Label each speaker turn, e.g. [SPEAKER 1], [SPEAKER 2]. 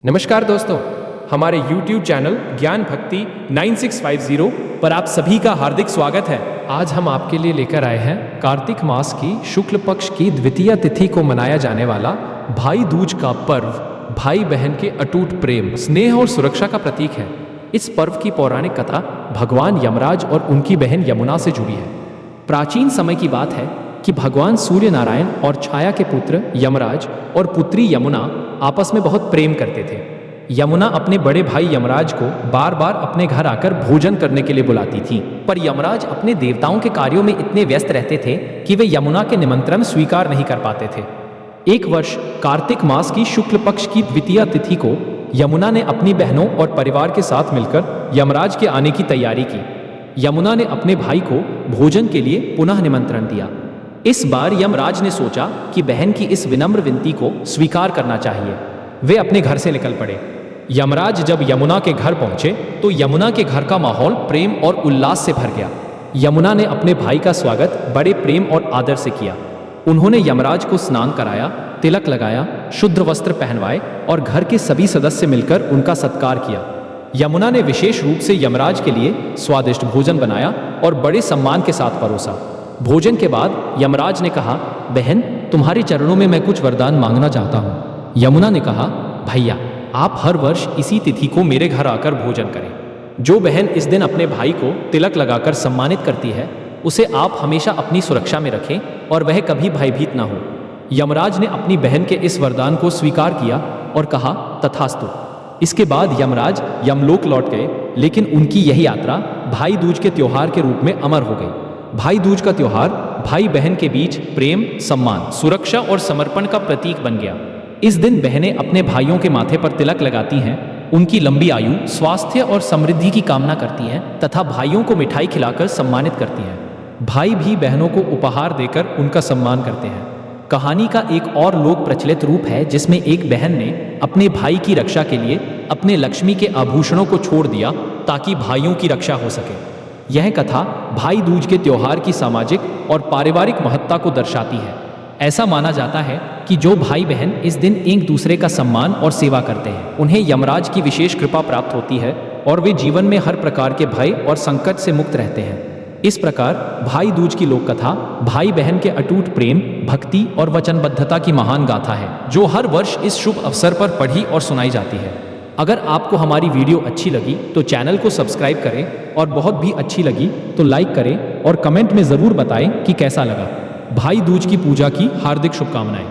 [SPEAKER 1] नमस्कार दोस्तों, हमारे YouTube चैनल ज्ञान भक्ति 9650 पर आप सभी का हार्दिक स्वागत है। आज हम आपके लिए लेकर आए हैं कार्तिक मास की शुक्ल पक्ष की द्वितीय तिथि को मनाया जाने वाला भाई दूज का पर्व। भाई बहन के अटूट प्रेम, स्नेह और सुरक्षा का प्रतीक है। इस पर्व की पौराणिक कथा भगवान यमराज और उनकी बहन यमुना से जुड़ी है। प्राचीन समय की बात है कि भगवान सूर्य नारायण और छाया के पुत्र यमराज और पुत्री यमुना आपस में बहुत प्रेम करते थे। यमुना अपने बड़े भाई यमराज को बार बार अपने घर आकर भोजन करने के लिए बुलाती थी, पर यमराज अपने देवताओं के कार्यों में इतने व्यस्त रहते थे कि वे यमुना के निमंत्रण स्वीकार नहीं कर पाते थे। एक वर्ष कार्तिक मास की शुक्ल पक्ष की द्वितीय तिथि को यमुना ने अपनी बहनों और परिवार के साथ मिलकर यमराज के आने की तैयारी की। यमुना ने अपने भाई को भोजन के लिए पुनः निमंत्रण दिया। इस बार यमराज ने सोचा कि बहन की इस विनम्र विनती को स्वीकार करना चाहिए। वे अपने घर से निकल पड़े। यमराज जब यमुना के घर पहुंचे तो यमुना के घर का माहौल प्रेम और उल्लास से भर गया। यमुना ने अपने भाई का स्वागत बड़े प्रेम और आदर से किया। उन्होंने यमराज को स्नान कराया, तिलक लगाया, शुद्ध वस्त्र पहनवाए और घर के सभी सदस्य मिलकर उनका सत्कार किया। यमुना ने विशेष रूप से यमराज के लिए स्वादिष्ट भोजन बनाया और बड़े सम्मान के साथ परोसा। भोजन के बाद यमराज ने कहा, बहन, तुम्हारे चरणों में मैं कुछ वरदान मांगना चाहता हूँ। यमुना ने कहा, भैया, आप हर वर्ष इसी तिथि को मेरे घर आकर भोजन करें। जो बहन इस दिन अपने भाई को तिलक लगाकर सम्मानित करती है, उसे आप हमेशा अपनी सुरक्षा में रखें और वह कभी भयभीत ना हो। यमराज ने अपनी बहन के इस वरदान को स्वीकार किया और कहा, तथास्तु। इसके बाद यमराज यमलोक लौट गए, लेकिन उनकी यही यात्रा भाई दूज के त्योहार के रूप में अमर हो गई। भाई दूज का त्योहार भाई बहन के बीच प्रेम, सम्मान, सुरक्षा और समर्पण का प्रतीक बन गया। इस दिन बहनें अपने भाइयों के माथे पर तिलक लगाती हैं, उनकी लंबी आयु, स्वास्थ्य और समृद्धि की कामना करती हैं तथा भाइयों को मिठाई खिलाकर सम्मानित करती हैं। भाई भी बहनों को उपहार देकर उनका सम्मान करते हैं। कहानी का एक और लोक प्रचलित रूप है जिसमें एक बहन ने अपने भाई की रक्षा के लिए अपने लक्ष्मी के आभूषणों को छोड़ दिया ताकि भाइयों की रक्षा हो सके। यह कथा भाई दूज के त्योहार की सामाजिक और पारिवारिक महत्ता को दर्शाती है। ऐसा माना जाता है कि जो भाई बहन इस दिन एक दूसरे का सम्मान और सेवा करते हैं, उन्हें यमराज की विशेष कृपा प्राप्त होती है और वे जीवन में हर प्रकार के भय और संकट से मुक्त रहते हैं। इस प्रकार भाई दूज की लोक कथा भाई बहन के अटूट प्रेम, भक्ति और वचनबद्धता की महान गाथा है, जो हर वर्ष इस शुभ अवसर पर पढ़ी और सुनाई जाती है। अगर आपको हमारी वीडियो अच्छी लगी तो चैनल को सब्सक्राइब करें और बहुत भी अच्छी लगी तो लाइक करें और कमेंट में ज़रूर बताएं कि कैसा लगा। भाई दूज की पूजा की हार्दिक शुभकामनाएं।